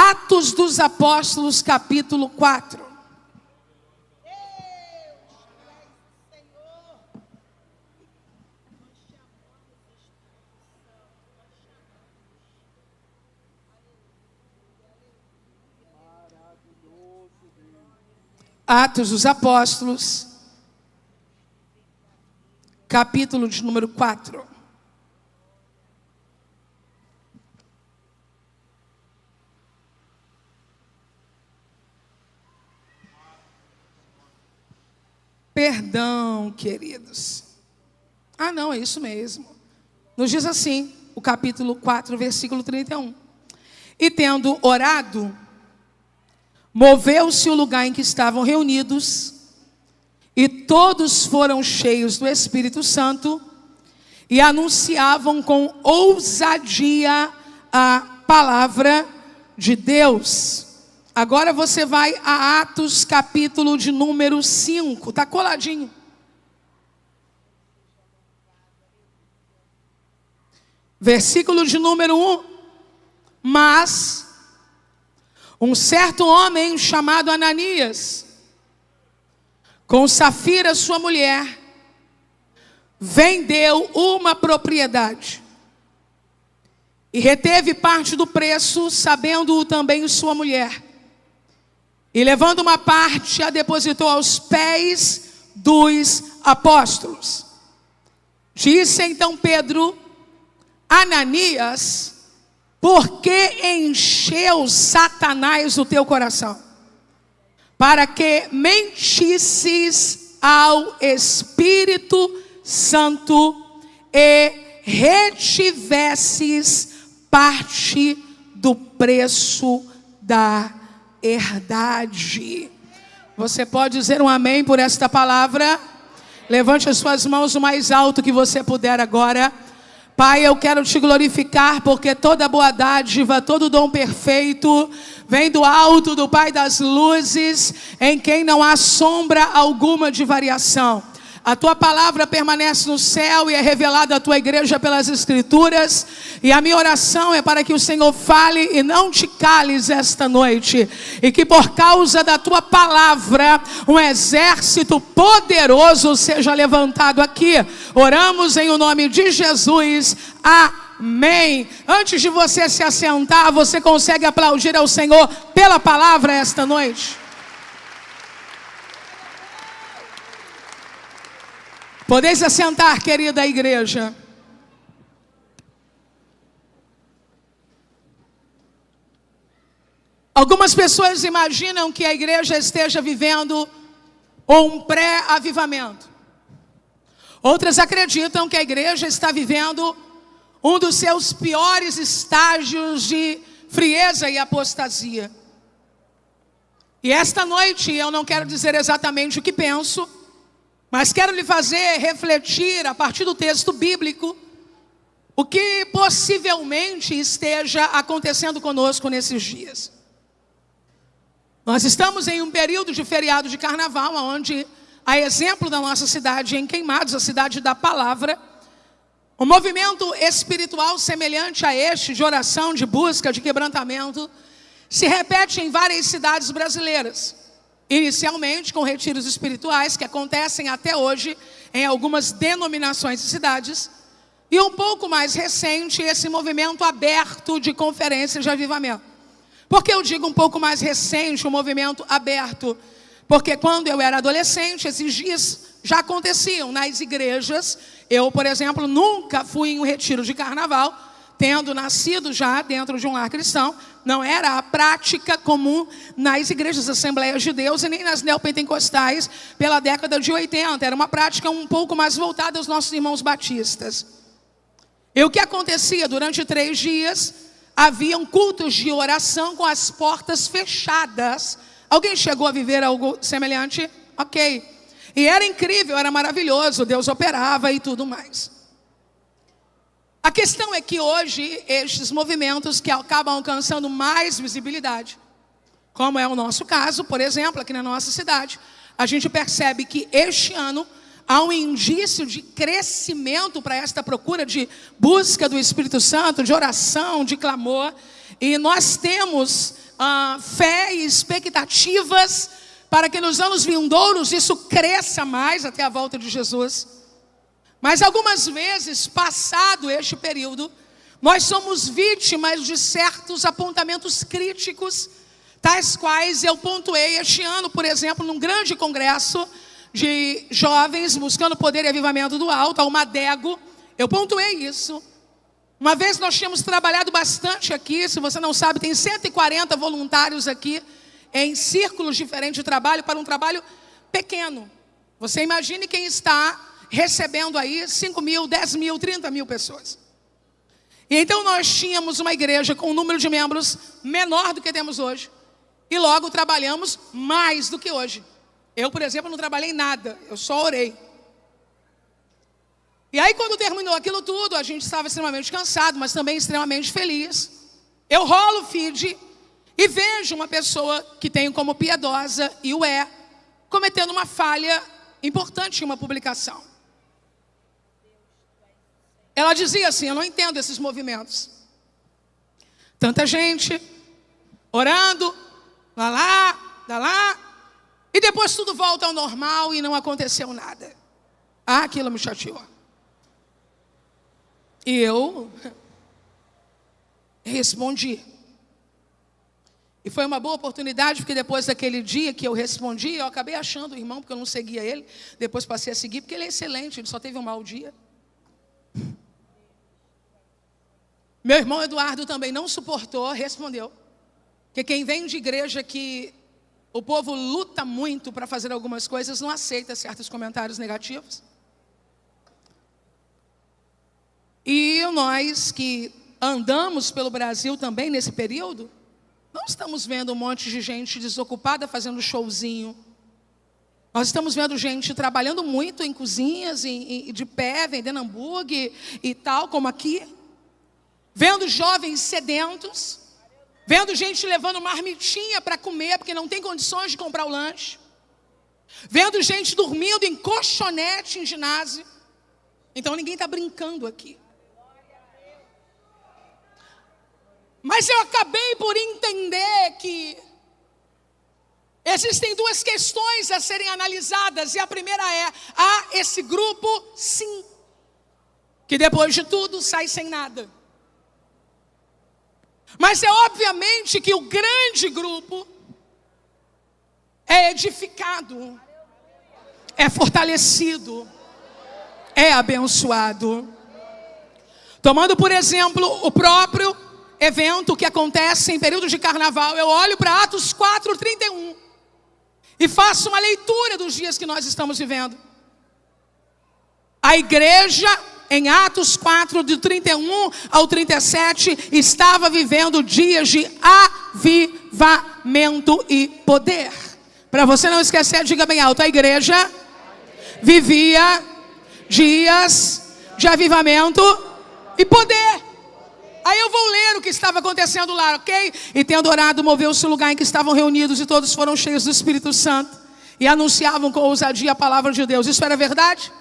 Atos dos Apóstolos, capítulo 4. Atos dos Apóstolos, capítulo de número 4. Perdão, queridos. Não, é isso mesmo. Nos diz assim, o capítulo 4, versículo 31. E tendo orado, moveu-se o lugar em que estavam reunidos, e todos foram cheios do Espírito Santo, e anunciavam com ousadia a palavra de Deus. Agora você vai a Atos, capítulo de número 5, está coladinho. Versículo de número 1. Mas um certo homem chamado Ananias, com Safira sua mulher, vendeu uma propriedade e reteve parte do preço, sabendo-o também sua mulher. E levando uma parte, a depositou aos pés dos apóstolos. Disse então Pedro: Ananias, por que encheu Satanás o teu coração? Para que mentisses ao Espírito Santo e retivesses parte do preço da herdade. Você pode dizer um amém por esta palavra? Levante as suas mãos o mais alto que você puder agora. Pai, eu quero te glorificar, porque toda boa dádiva, todo dom perfeito vem do alto do Pai das luzes, em quem não há sombra alguma de variação. A tua palavra permanece no céu e é revelada à tua igreja pelas Escrituras. E a minha oração é para que o Senhor fale e não te cales esta noite. E que por causa da tua palavra, um exército poderoso seja levantado aqui. Oramos em o nome de Jesus. Amém. Antes de você se assentar, você consegue aplaudir ao Senhor pela palavra esta noite? Podeis assentar, querida igreja. Algumas pessoas imaginam que a igreja esteja vivendo um pré-avivamento. Outras acreditam que a igreja está vivendo um dos seus piores estágios de frieza e apostasia. E esta noite eu não quero dizer exatamente o que penso, mas quero lhe fazer refletir, a partir do texto bíblico, o que possivelmente esteja acontecendo conosco nesses dias. Nós estamos em um período de feriado de carnaval, onde, a exemplo da nossa cidade, em Queimados, a cidade da palavra, um movimento espiritual semelhante a este, de oração, de busca, de quebrantamento, se repete em várias cidades brasileiras. Inicialmente com retiros espirituais que acontecem até hoje em algumas denominações e cidades. E um pouco mais recente, esse movimento aberto de conferências de avivamento. Por que eu digo um pouco mais recente, o movimento aberto? Porque quando eu era adolescente, esses dias já aconteciam nas igrejas. Eu, por exemplo, nunca fui em um retiro de carnaval, tendo nascido já dentro de um lar cristão. Não era a prática comum nas igrejas Assembleias de Deus e nem nas neopentecostais pela década de 80. Era uma prática um pouco mais voltada aos nossos irmãos batistas. E o que acontecia? Durante 3 dias, haviam cultos de oração com as portas fechadas. Alguém chegou a viver algo semelhante? Ok. E era incrível, era maravilhoso, Deus operava e tudo mais. A questão é que hoje, estes movimentos que acabam alcançando mais visibilidade, como é o nosso caso, por exemplo, aqui na nossa cidade, a gente percebe que este ano há um indício de crescimento para esta procura de busca do Espírito Santo, de oração, de clamor. E nós temos fé e expectativas para que nos anos vindouros isso cresça mais até a volta de Jesus. Mas algumas vezes, passado este período, nós somos vítimas de certos apontamentos críticos, tais quais eu pontuei este ano, por exemplo, num grande congresso de jovens buscando poder e avivamento do alto, a Umadego. Eu pontuei isso. Uma vez nós tínhamos trabalhado bastante aqui, se você não sabe, tem 140 voluntários aqui, em círculos diferentes de trabalho, para um trabalho pequeno. Você imagine quem está recebendo aí 5 mil, 10 mil, 30 mil pessoas. E então nós tínhamos uma igreja com um número de membros menor do que temos hoje. E logo trabalhamos mais do que hoje. Eu, por exemplo, não trabalhei nada, eu só orei. E aí quando terminou aquilo tudo, a gente estava extremamente cansado, mas também extremamente feliz. Eu rolo o feed e vejo uma pessoa que tenho como piedosa, e o é, cometendo uma falha importante em uma publicação. Ela dizia assim: eu não entendo esses movimentos. Tanta gente orando, lá, e depois tudo volta ao normal e não aconteceu nada. Aquilo me chateou. E eu respondi. E foi uma boa oportunidade, porque depois daquele dia que eu respondi, eu acabei achando o irmão, porque eu não seguia ele. Depois passei a seguir, porque ele é excelente, ele só teve um mau dia. Meu irmão Eduardo também não suportou, respondeu. Porque quem vem de igreja que o povo luta muito para fazer algumas coisas, não aceita certos comentários negativos. E nós que andamos pelo Brasil também nesse período, não estamos vendo um monte de gente desocupada fazendo showzinho. Nós estamos vendo gente trabalhando muito em cozinhas, de pé, vendendo hambúrguer e tal, como aqui. Vendo jovens sedentos. Vendo gente levando marmitinha para comer, porque não tem condições de comprar o lanche. Vendo gente dormindo em colchonete em ginásio. Então ninguém está brincando aqui. Mas eu acabei por entender que existem duas questões a serem analisadas. E a primeira é: há esse grupo, sim, que depois de tudo sai sem nada. Mas é obviamente que o grande grupo é edificado, é fortalecido, é abençoado. Tomando por exemplo o próprio evento que acontece em período de carnaval, eu olho para Atos 4:31 e faço uma leitura dos dias que nós estamos vivendo. A igreja, em Atos 4, de 31 ao 37, estava vivendo dias de avivamento e poder. Para você não esquecer, diga bem alto: a igreja vivia dias de avivamento e poder. Aí eu vou ler o que estava acontecendo lá, ok? E tendo orado, moveu-se o lugar em que estavam reunidos, e todos foram cheios do Espírito Santo e anunciavam com ousadia a palavra de Deus. Isso era verdade?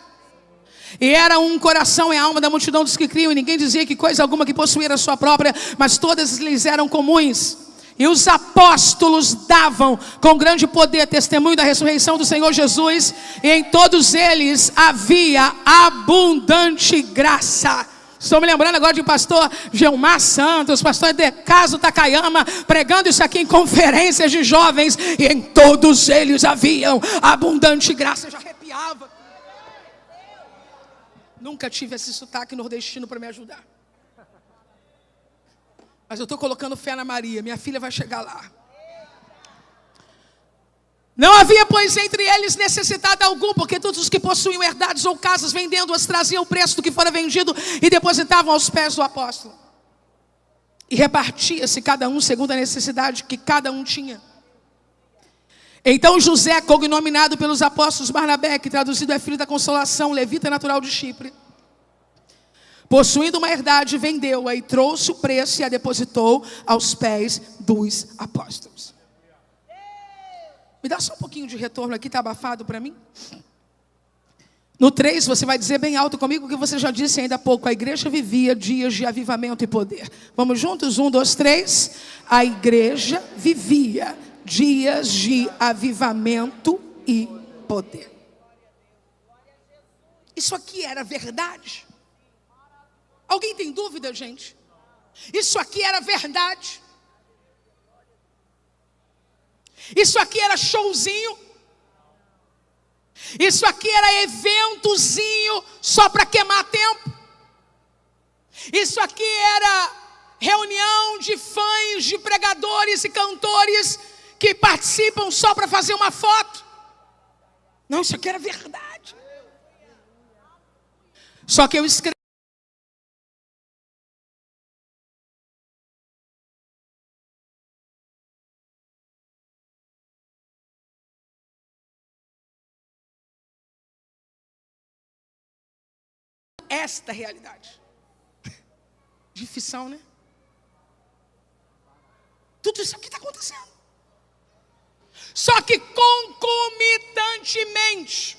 E era um coração e alma da multidão dos que criam, e ninguém dizia que coisa alguma que possuía a sua própria, mas todas lhes eram comuns. E os apóstolos davam com grande poder testemunho da ressurreição do Senhor Jesus, e em todos eles havia abundante graça. Estou me lembrando agora de pastor Gilmar Santos, pastor Decaso Takayama, pregando isso aqui em conferências de jovens, e em todos eles haviam abundante graça. Eu já arrepiava. Nunca tive esse sotaque nordestino para me ajudar. Mas eu estou colocando fé na Maria, minha filha vai chegar lá. Não havia, pois, entre eles necessidade algum, porque todos os que possuíam herdades ou casas, vendendo-as, traziam o preço do que fora vendido e depositavam aos pés do apóstolo. E repartia-se cada um segundo a necessidade que cada um tinha. Então José, cognominado pelos apóstolos Barnabé, que traduzido é filho da consolação, levita natural de Chipre, possuindo uma herdade, vendeu-a e trouxe o preço e a depositou aos pés dos apóstolos. Me dá só um pouquinho de retorno aqui, está abafado para mim? No 3, você vai dizer bem alto comigo o que você já disse ainda há pouco. A igreja vivia dias de avivamento e poder. Vamos juntos? 1, 2, 3. A igreja vivia dias de avivamento e poder. Isso aqui era verdade? Alguém tem dúvida, gente? Isso aqui era verdade? Isso aqui era showzinho? Isso aqui era eventozinho só para queimar tempo? Isso aqui era reunião de fãs, de pregadores e cantores que participam só para fazer uma foto? Não, isso aqui era verdade. Só que eu escrevi esta realidade de ficção, né? Tudo isso aqui está acontecendo. Só que concomitantemente,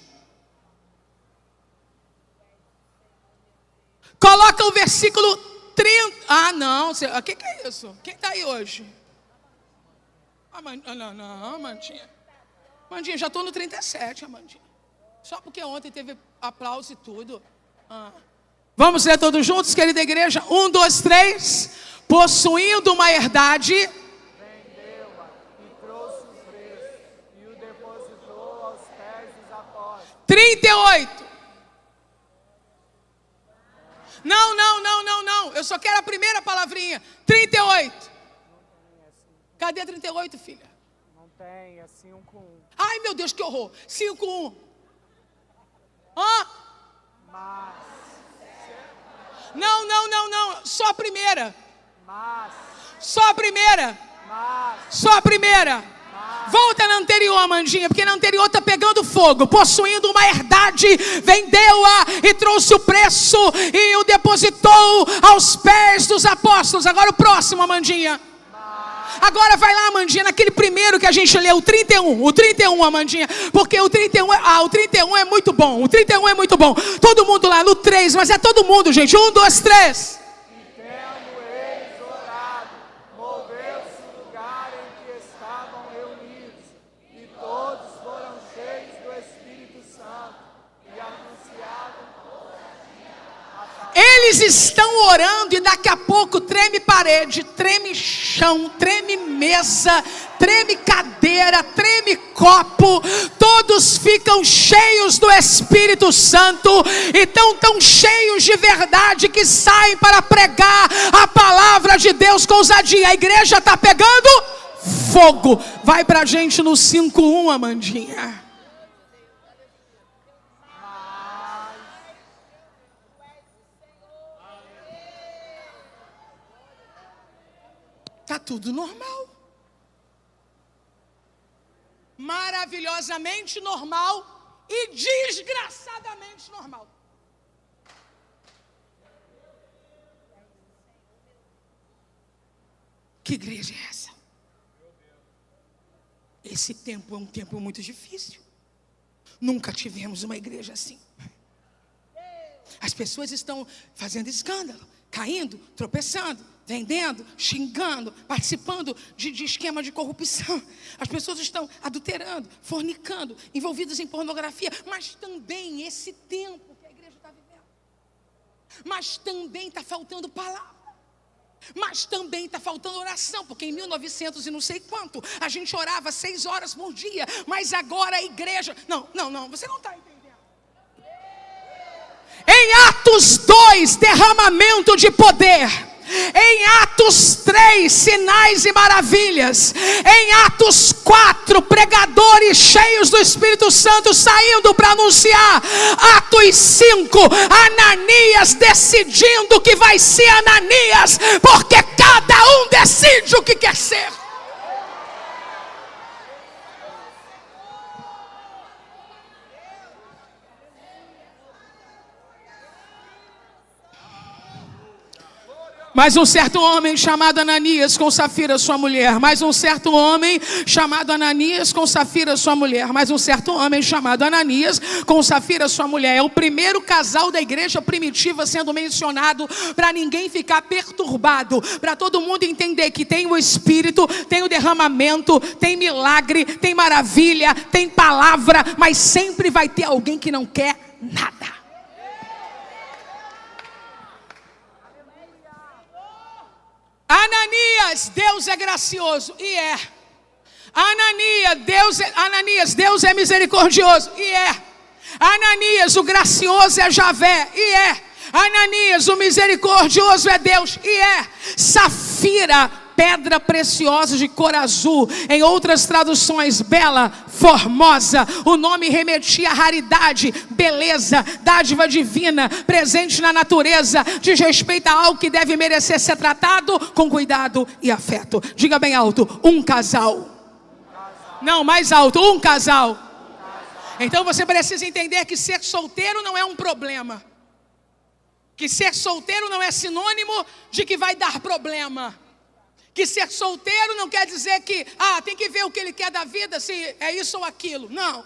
coloca o versículo 30. Ah, não, o que é isso? Quem está aí hoje? Não, Amandinha. Amandinha, já estou no 37, Amandinha. Só porque ontem teve aplauso e tudo. Vamos ler todos juntos, querida igreja? 1, 2, 3. Possuindo uma herdade, vendeu-a e trouxe o preço e o depositou aos pés dos apóstolos. 38. Não. Eu só quero a primeira palavrinha. 38. Cadê 38, filha? Não tem, é 5-1. Ai, meu Deus, que horror. 5-1. Mas, Não. Só a primeira. mas, Só a primeira. mas, Só a primeira. Volta na anterior, Amandinha, porque na anterior está pegando fogo. Possuindo uma herdade, vendeu-a e trouxe o preço e o depositou aos pés dos apóstolos. Agora o próximo, Amandinha. Agora vai lá, Amandinha, naquele primeiro que a gente leu, o 31. O 31, Amandinha, porque o 31 o 31 é muito bom. O 31 é muito bom. Todo mundo lá no 3, mas é todo mundo, gente. 1, 2, 3. e tendo eles orado, moveu-se o lugar em que estavam reunidos, e todos foram cheios do Espírito Santo, e anunciavam Eles estão orando e daqui a pouco treme parede, treme chão, treme mesa, treme cadeira, treme copo. Todos ficam cheios do Espírito Santo e tão cheios de verdade que saem para pregar a palavra de Deus com ousadia. A igreja está pegando fogo. Vai para a gente no 5-1, Amandinha. Está tudo normal. Maravilhosamente normal e desgraçadamente normal. Que igreja é essa? Esse tempo é um tempo muito difícil. Nunca tivemos uma igreja assim. As pessoas estão fazendo escândalo, caindo, tropeçando, vendendo, xingando, participando de esquema de corrupção. As pessoas estão adulterando, fornicando, envolvidas em pornografia. Mas também esse tempo que a igreja está vivendo. Mas também está faltando palavra. Mas também está faltando oração, porque em 1900 e não sei quanto, a gente orava 6 horas por dia. Mas agora a igreja... Não, você não está entendendo. Em Atos 2, derramamento de poder. Em Atos 3, sinais e maravilhas. Em Atos 4, pregadores cheios do Espírito Santo saindo para anunciar. Atos 5, Ananias decidindo que vai ser Ananias, porque cada um decide o que quer ser. Mas um certo homem chamado Ananias com Safira, sua mulher. Mas um certo homem chamado Ananias com Safira, sua mulher. Mas um certo homem chamado Ananias com Safira, sua mulher. É o primeiro casal da igreja primitiva sendo mencionado, para ninguém ficar perturbado, para todo mundo entender que tem o Espírito, tem o derramamento, tem milagre, tem maravilha, tem palavra, mas sempre vai ter alguém que não quer nada. Ananias, Deus é gracioso, e é. Ananias, Deus é misericordioso, e é. Ananias, o gracioso é Javé, e é. Ananias, o misericordioso é Deus, e é. Safira, pedra preciosa de cor azul, em outras traduções, bela, formosa. O nome remetia a raridade, beleza, dádiva divina, presente na natureza, diz respeito a algo que deve merecer ser tratado com cuidado e afeto. Diga bem alto, um casal. Não, mais alto, um casal. Então você precisa entender que ser solteiro não é um problema, que ser solteiro não é sinônimo de que vai dar problema, que ser solteiro não quer dizer que tem que ver o que ele quer da vida, se é isso ou aquilo. Não.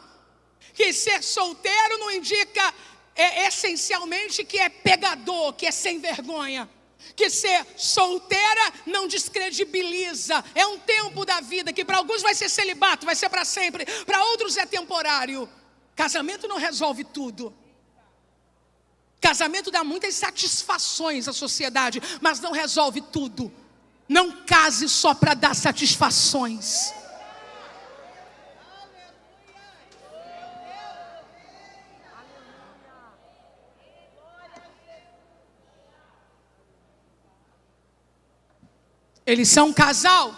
Que ser solteiro não indica essencialmente que é pegador, que é sem vergonha. Que ser solteira não descredibiliza. É um tempo da vida que para alguns vai ser celibato, vai ser para sempre, para outros é temporário. Casamento não resolve tudo. Casamento dá muitas satisfações à sociedade, mas não resolve tudo. Não case só para dar satisfações. Eles são um casal.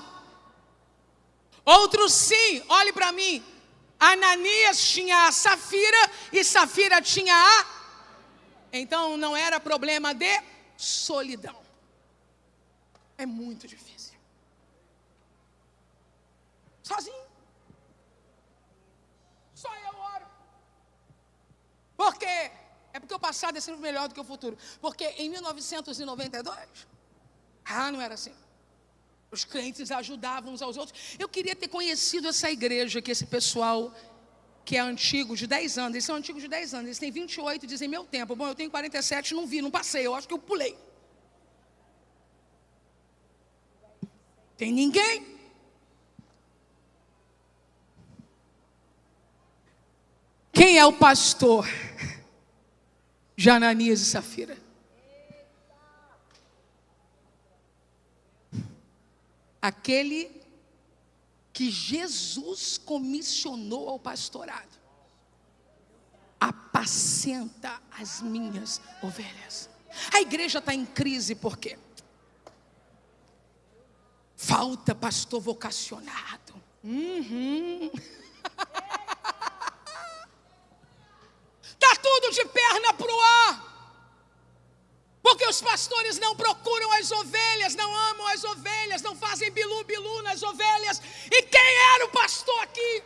Outros sim, olhe para mim. Ananias tinha a Safira e Safira tinha a... Então não era problema de solidão. É muito difícil. Sozinho. Só eu oro. Por quê? É porque o passado é sempre melhor do que o futuro. Porque em 1992, não era assim. Os crentes ajudavam uns aos outros. Eu queria ter conhecido essa igreja, que esse pessoal que é antigo de 10 anos, eles são antigos de 10 anos, eles têm 28 e dizem meu tempo. Bom, eu tenho 47, não vi, não passei, eu acho que eu pulei. Tem ninguém. Quem é o pastor de Ananias e Safira? Aquele que Jesus comissionou ao pastorado. Apacenta as minhas ovelhas. A igreja está em crise por quê? Falta pastor vocacionado. Está tudo de perna para o ar. Porque os pastores não procuram as ovelhas, não amam as ovelhas, não fazem bilu-bilu nas ovelhas. E quem era o pastor aqui?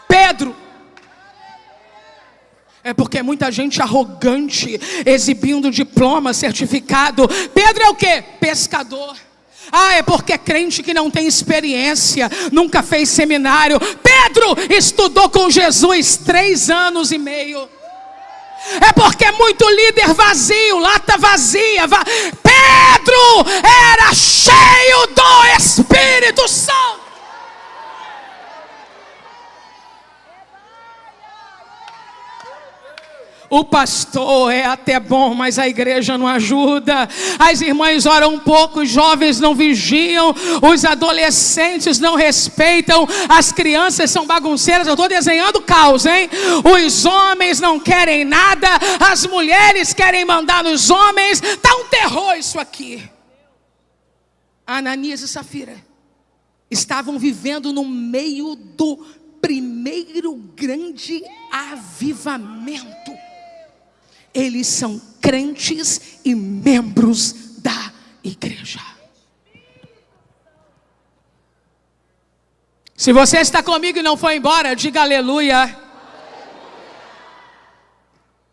Pedro. É porque é muita gente arrogante, exibindo diploma, certificado. Pedro é o quê? Pescador. É porque é crente que não tem experiência, nunca fez seminário. Pedro estudou com Jesus 3 anos e meio. É porque é muito líder vazio, lata vazia. Pedro era cheio do Espírito Santo. O pastor é até bom, mas a igreja não ajuda. As irmãs oram um pouco, os jovens não vigiam, os adolescentes não respeitam, as crianças são bagunceiras. Eu estou desenhando caos, hein? Os homens não querem nada, as mulheres querem mandar nos homens. Está um terror isso aqui. Ananias e Safira estavam vivendo no meio do primeiro grande avivamento. Eles são crentes e membros da igreja. Se você está comigo e não foi embora, diga aleluia.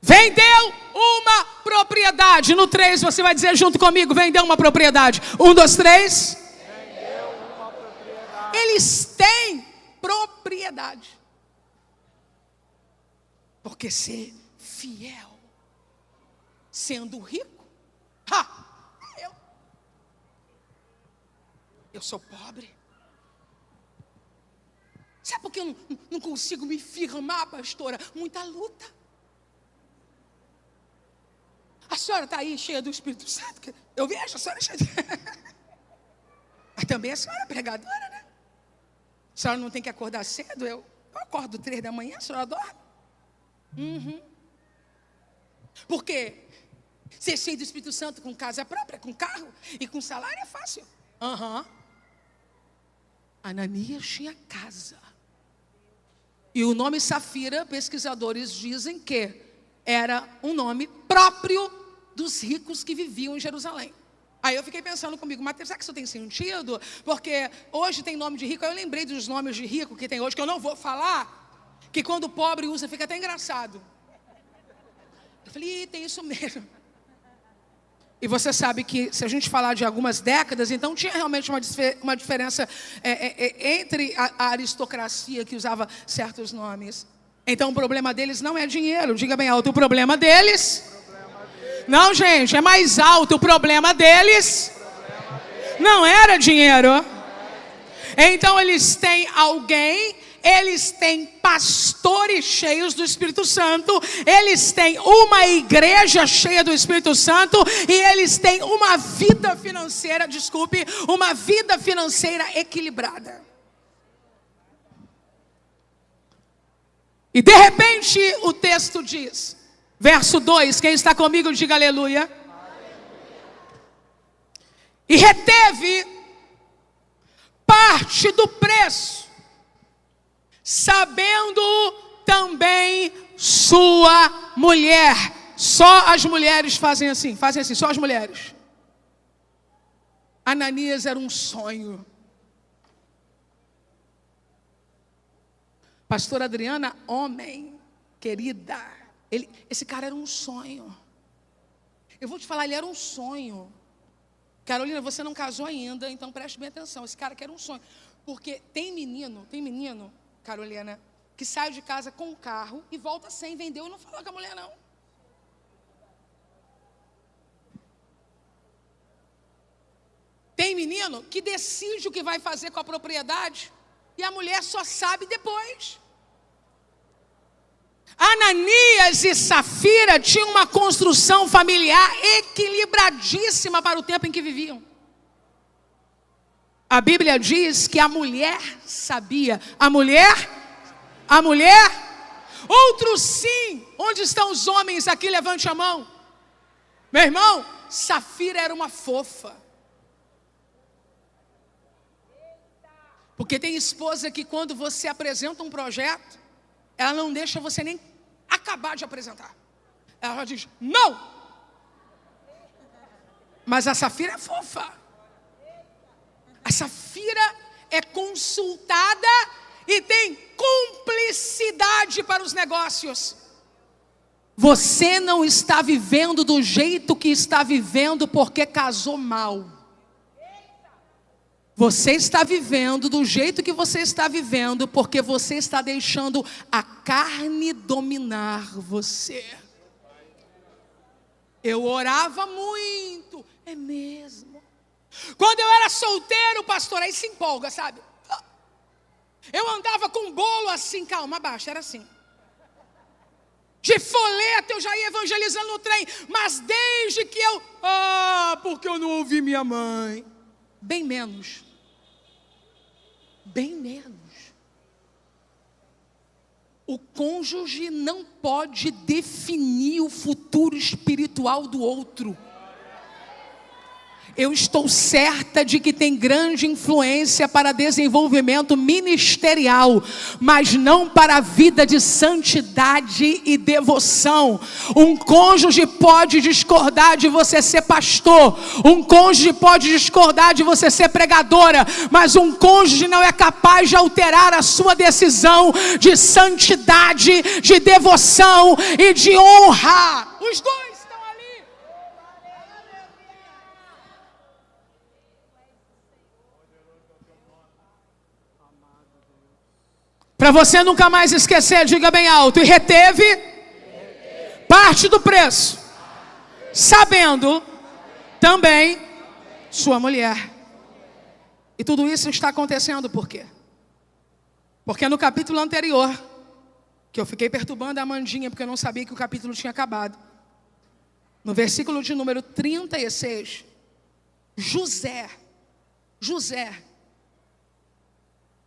Vendeu uma propriedade. propriedade. No 3 você vai dizer junto comigo: vendeu uma propriedade. 1, 2, 3. Vendeu uma propriedade. Eles têm propriedade. Porque ser fiel, sendo rico, eu sou pobre. Sabe por que eu não consigo me firmar, pastora? Muita luta. A senhora está aí cheia do Espírito Santo. Eu vejo a senhora cheia de... Mas também a senhora é pregadora, né? A senhora não tem que acordar cedo. Eu acordo 3 da manhã, a senhora dorme. Porque ser cheio do Espírito Santo com casa própria, com carro e com salário é fácil. Ananias tinha casa. E o nome Safira, pesquisadores dizem que era um nome próprio dos ricos que viviam em Jerusalém. Aí eu fiquei pensando comigo: Mateus, será que isso tem sentido? Porque hoje tem nome de rico. Aí eu lembrei dos nomes de rico que tem hoje, que eu não vou falar, que quando o pobre usa fica até engraçado. Eu falei: tem isso mesmo. E você sabe que se a gente falar de algumas décadas, então tinha realmente uma diferença entre a aristocracia que usava certos nomes. Então o problema deles não é dinheiro. Diga bem alto: o problema deles... Não, gente, é mais alto. O problema deles não era dinheiro. Então eles têm alguém, eles têm pastores cheios do Espírito Santo, eles têm uma igreja cheia do Espírito Santo e eles têm uma vida financeira, uma vida financeira equilibrada. E de repente o texto diz, verso 2, quem está comigo diga aleluia. E reteve parte do preço, sabendo também sua mulher. Só as mulheres fazem assim, só as mulheres. Ananias era um sonho. Pastora Adriana, homem, querida, esse cara era um sonho. Eu vou te falar, ele era um sonho. Carolina, você não casou ainda, então preste bem atenção. Esse cara que era um sonho. Porque tem menino, Carolina, que sai de casa com o carro e volta sem, vendeu e não falou com a mulher, não. Tem menino que decide o que vai fazer com a propriedade e a mulher só sabe depois. Ananias e Safira tinham uma construção familiar equilibradíssima para o tempo em que viviam. A Bíblia diz que a mulher sabia. A mulher, outros sim. Onde estão os homens aqui? Levante a mão. Meu irmão, Safira era uma fofa. Porque tem esposa que quando você apresenta um projeto, ela não deixa você nem acabar de apresentar. Ela diz, não! Mas a Safira é fofa. A Safira é consultada e tem cumplicidade para os negócios. Você não está vivendo do jeito que está vivendo porque casou mal. Você está vivendo do jeito que você está vivendo porque você está deixando a carne dominar você. Eu orava muito, é mesmo. Quando eu era solteiro, pastor, aí se empolga, sabe? Eu andava com um bolo assim, calma, abaixa, era assim. De folheto eu já ia evangelizando no trem, mas desde que eu... porque eu não ouvi minha mãe. Bem menos. Bem menos. O cônjuge não pode definir o futuro espiritual do outro. Eu estou certa de que tem grande influência para desenvolvimento ministerial, mas não para a vida de santidade e devoção. Um cônjuge pode discordar de você ser pastor, um cônjuge pode discordar de você ser pregadora, mas um cônjuge não é capaz de alterar a sua decisão de santidade, de devoção e de honra. Os dois estão ali. Para você nunca mais esquecer, diga bem alto: e reteve parte do preço, sabendo também sua mulher. E tudo isso está acontecendo por quê? Porque no capítulo anterior, que eu fiquei perturbando a Amandinha, porque eu não sabia que o capítulo tinha acabado, no versículo de número 36, José,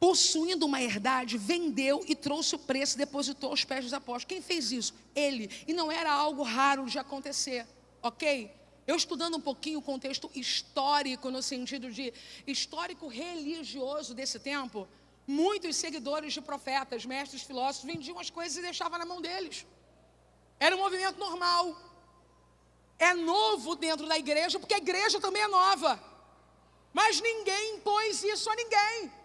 possuindo uma herdade, vendeu e trouxe o preço e depositou aos pés dos apóstolos. Quem fez isso? Ele. E não era algo raro de acontecer, ok? Eu estudando um pouquinho o contexto histórico, no sentido de histórico religioso desse tempo, muitos seguidores de profetas, mestres, filósofos, vendiam as coisas e deixavam na mão deles. Era um movimento normal. É novo dentro da igreja, porque a igreja também é nova. Mas ninguém impôs isso a ninguém.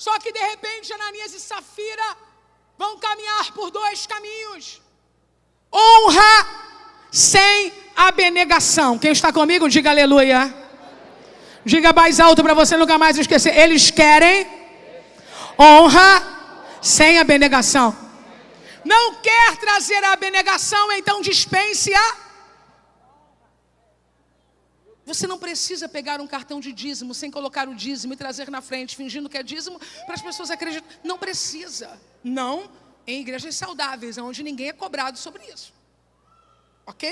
Só que de repente Ananias e Safira vão caminhar por dois caminhos. Honra sem abnegação. Quem está comigo, diga aleluia. Diga mais alto para você nunca mais esquecer. Eles querem honra sem abnegação. Não quer trazer a abnegação, então dispense-a. Você não precisa pegar um cartão de dízimo sem colocar o dízimo e trazer na frente, fingindo que é dízimo, para as pessoas acreditarem. Não precisa. Não em igrejas saudáveis, onde ninguém é cobrado sobre isso. Ok?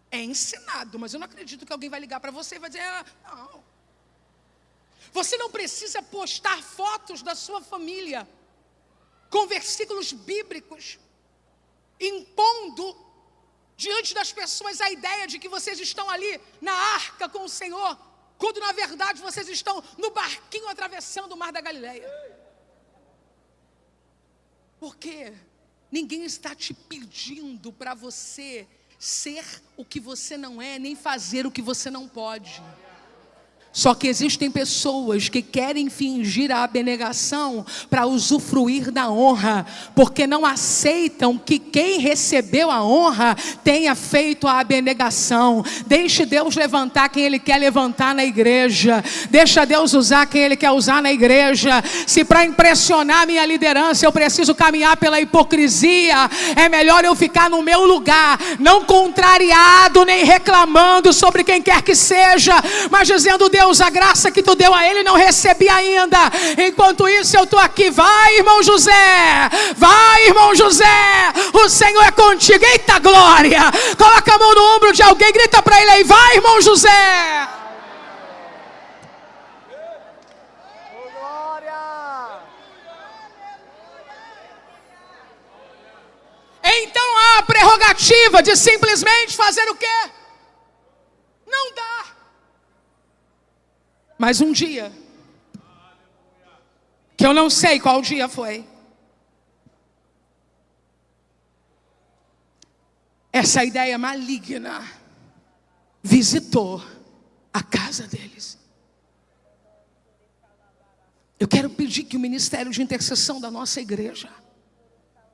É ensinado, mas eu não acredito que alguém vai ligar para você e vai dizer, não. Você não precisa postar fotos da sua família com versículos bíblicos, impondo diante das pessoas a ideia de que vocês estão ali na arca com o Senhor, quando na verdade vocês estão no barquinho atravessando o mar da Galileia. Por quê? Ninguém está te pedindo para você ser o que você não é, nem fazer o que você não pode. Só que existem pessoas que querem fingir a abnegação para usufruir da honra, porque não aceitam que quem recebeu a honra tenha feito a abnegação. Deixe Deus levantar quem Ele quer levantar na igreja. Deixa Deus usar quem Ele quer usar na igreja. Se para impressionar a minha liderança eu preciso caminhar pela hipocrisia, é melhor eu ficar no meu lugar, não contrariado nem reclamando sobre quem quer que seja, mas dizendo: Deus, a graça que tu deu a ele não recebi ainda. Enquanto isso eu estou aqui. Vai, irmão José. Vai, irmão José. O Senhor é contigo. Eita glória. Coloca a mão no ombro de alguém. Grita para ele aí. Vai, irmão José. Então há a prerrogativa de simplesmente fazer o quê? Não dá. Mas um dia, que eu não sei qual dia foi, essa ideia maligna visitou a casa deles. Eu quero pedir que o ministério de intercessão da nossa igreja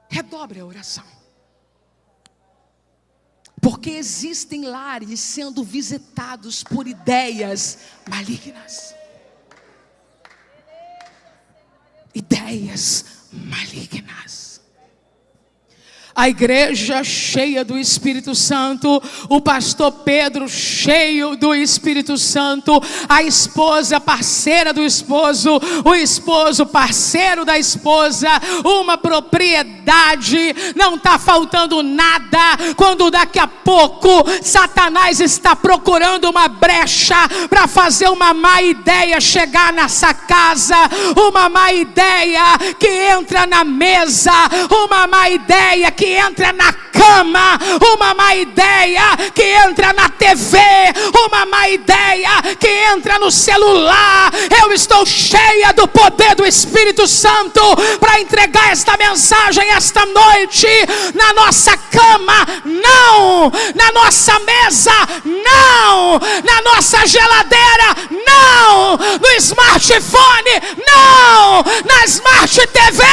redobre a oração. Porque existem lares sendo visitados por ideias malignas. Ideias malignas. A igreja cheia do Espírito Santo, o pastor Pedro cheio do Espírito Santo, a esposa parceira do esposo, o esposo parceiro da esposa, uma propriedade, não está faltando nada, quando daqui a pouco Satanás está procurando uma brecha para fazer uma má ideia chegar nessa casa, uma má ideia que entra na mesa, uma má ideia que entra na cama, uma má ideia que entra na TV, uma má ideia que entra no celular. Eu estou cheia do poder do Espírito Santo para entregar esta mensagem esta noite. Na nossa cama, não. Na nossa mesa, não. Na nossa geladeira, não. No smartphone, não. Na Smart TV,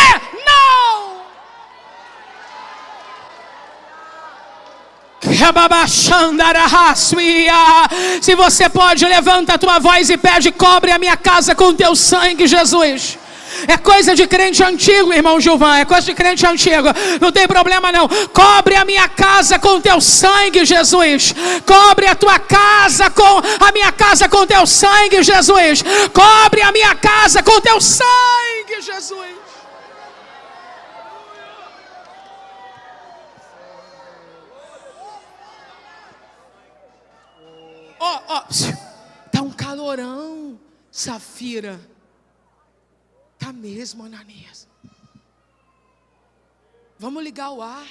não. Se você pode, levanta a tua voz e pede: cobre a minha casa com teu sangue, Jesus. É coisa de crente antigo, irmão Gilvan. É coisa de crente antigo. Não tem problema não. Cobre a minha casa com teu sangue, Jesus. Cobre a tua casa com a minha casa com teu sangue, Jesus. Cobre a minha casa com teu sangue, Jesus. Tá um calorão, Safira. Tá mesmo, Ananias. Vamos ligar o ar.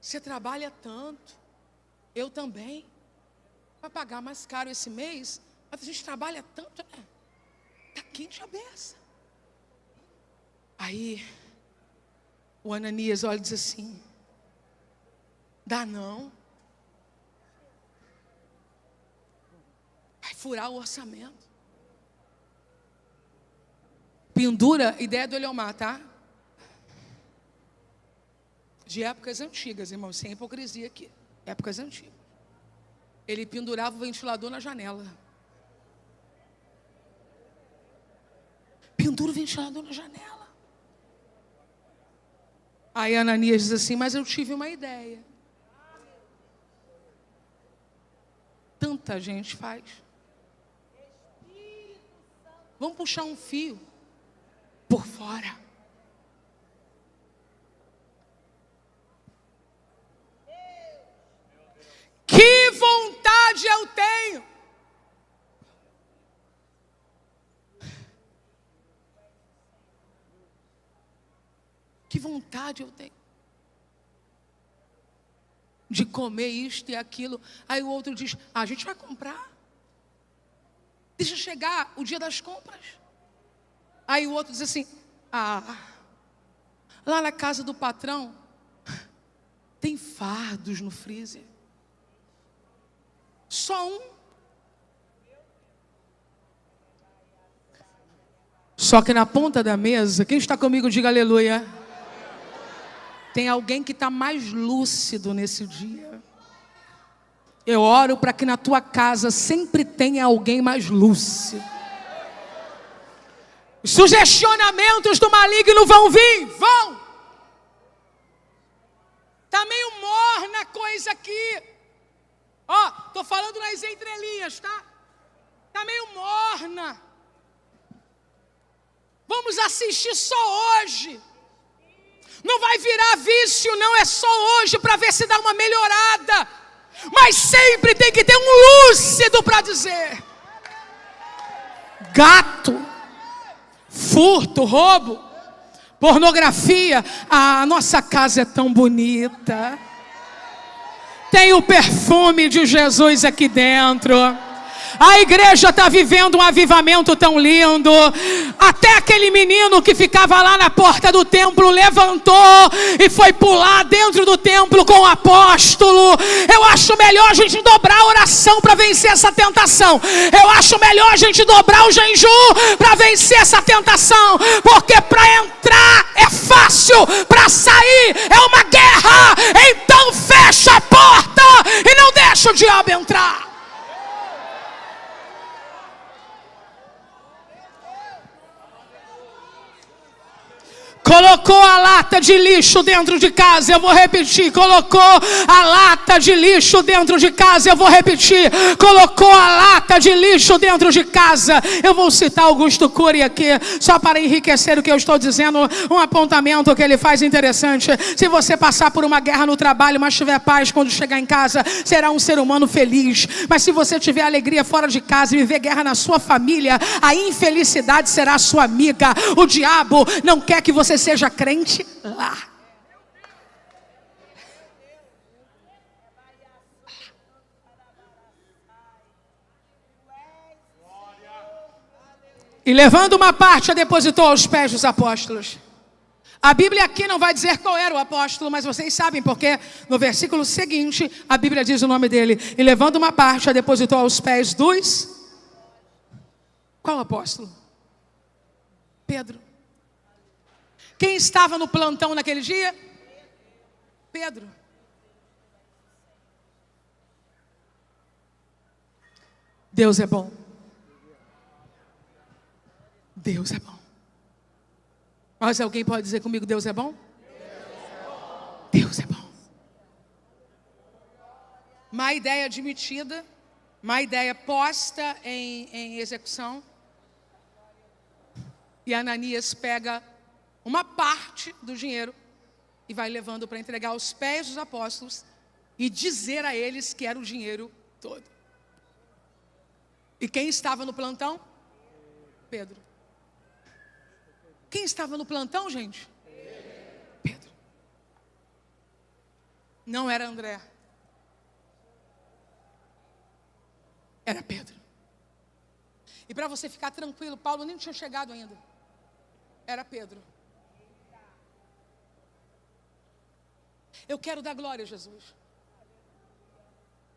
Você trabalha tanto. Eu também. Vai pagar mais caro esse mês. Mas a gente trabalha tanto, né? Tá quente a beça. Aí o Ananias olha e diz assim: dá não. Vai furar o orçamento. Pendura, ideia do Eliomar, tá? De épocas antigas, irmãos, sem hipocrisia aqui. Épocas antigas. Ele pendurava o ventilador na janela. Pendura o ventilador na janela. Aí Ananias diz assim: mas eu tive uma ideia. Tanta gente faz. Vamos puxar um fio por fora. Que vontade eu tenho. Que vontade eu tenho de comer isto e aquilo. Aí o outro diz: a gente vai comprar. Deixa chegar o dia das compras. Aí o outro diz assim: lá na casa do patrão tem fardos no freezer. Só um. Só que na ponta da mesa, quem está comigo, diga aleluia. Tem alguém que está mais lúcido nesse dia. Eu oro para que na tua casa sempre tenha alguém mais lúcido. Os sugestionamentos do maligno vão vir, vão. Está meio morna a coisa aqui. Estou falando nas entrelinhas, tá? Está meio morna. Vamos assistir só hoje. Não vai virar vício, não. É só hoje para ver se dá uma melhorada. Mas sempre tem que ter um lúcido para dizer: gato, furto, roubo, pornografia. A nossa casa é tão bonita. Tem o perfume de Jesus aqui dentro. A igreja está vivendo um avivamento tão lindo. Até aquele menino que ficava lá na porta do templo levantou e foi pular dentro do templo com o apóstolo. Eu acho melhor a gente dobrar a oração para vencer essa tentação. Eu acho melhor a gente dobrar o jejum para vencer essa tentação. Porque para entrar é fácil, para sair é uma guerra. Então fecha a porta e não deixa o diabo entrar. Colocou a lata de lixo dentro de casa, eu vou repetir. Colocou a lata de lixo dentro de casa, eu vou repetir. Colocou a lata de lixo dentro de casa. Eu vou citar Augusto Cury aqui, só para enriquecer o que eu estou dizendo. Um apontamento que ele faz interessante. Se você passar por uma guerra no trabalho, mas tiver paz quando chegar em casa, será um ser humano feliz. Mas se você tiver alegria fora de casa e viver guerra na sua família, a infelicidade será sua amiga. O diabo não quer que você seja crente lá. E levando uma parte, a depositou aos pés dos apóstolos. A Bíblia aqui não vai dizer qual era o apóstolo, mas vocês sabem porque no versículo seguinte a Bíblia diz o nome dele. E levando uma parte, a depositou aos pés dos... Qual apóstolo? Pedro. Quem estava no plantão naquele dia? Pedro. Deus é bom. Deus é bom. Mas alguém pode dizer comigo, Deus é bom? Deus é bom. Má ideia admitida, má ideia posta em execução. E Ananias pega uma parte do dinheiro e vai levando para entregar aos pés dos apóstolos e dizer a eles que era o dinheiro todo. E quem estava no plantão? Pedro. Quem estava no plantão, gente? Pedro. Não era André. Era Pedro. E para você ficar tranquilo, Paulo nem tinha chegado ainda. Era Pedro. Eu quero dar glória a Jesus.